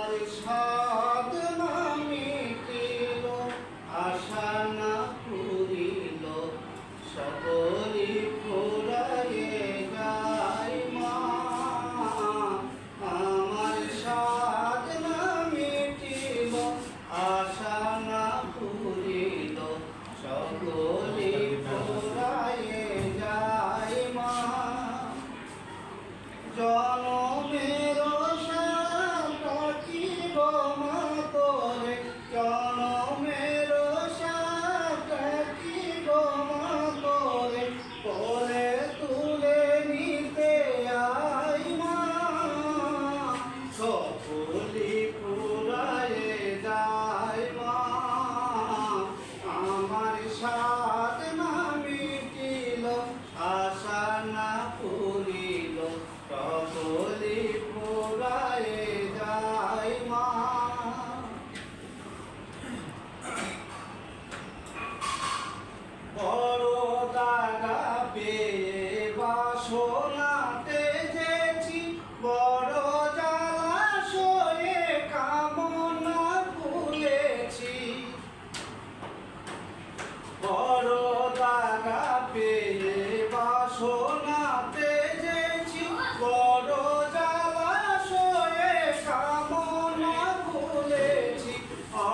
আমার সাধ না মিটিল, আশা না পুরিল, সকলি ফুরায়ে যায় মা। আমার সাধ না মিটিল, আশা না পুরিল, সকলি ফুরায়ে যায় মা। জনমের সাথী গো মা তোরে, জনমের সাথী গো মা তোরে, কোলে তুলে নিতে আই মা। সকলি ফুরায়ে যায় মা। আমার সাধ না মিটিল, আশা না পুরিল, সকলি ফুরায়ে যায় মা। বড় দাগা পেয়ে বাসনাতে যেছি, বড় জলাশয়ে কামনা ভুলেছি। বড় দাগা পেয়ে বাসনাতে যেছি, বড় জলাশয়ে কামনা ভুলেছি।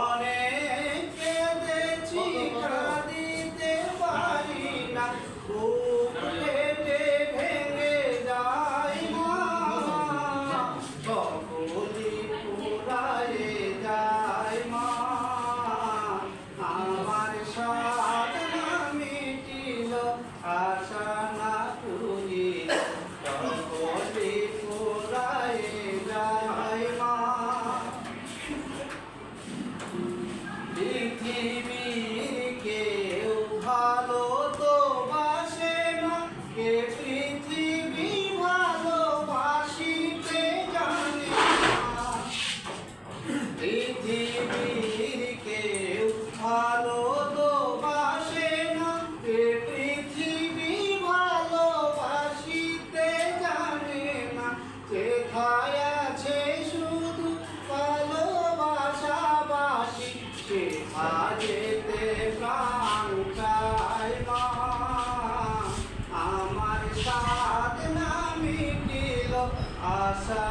অনেক কেঁদেছি, কাঁদিতে পারি না, বুক কেটে ভেঙে যায় মা। সকলি ফুরায়ে যায় মা। আমার সাধ না মিটিল, আশা না পুরিল, সকলি ফুরায়ে যায় মা। পৃথিবীর কেউ ভালো তো বাসে না, কে পৃথিবী ভালোবাসিতে জানে না। পৃথিবীর কেউ ভালো তো বাসে না, কে পৃথিবী ভালোবাসিতে জানে না। যেথায় আছে শুধু ভালোবাসাবাসি, সেথা যেতে প্রাণ চায় মা। আমার সাধ না মিটিল, আশা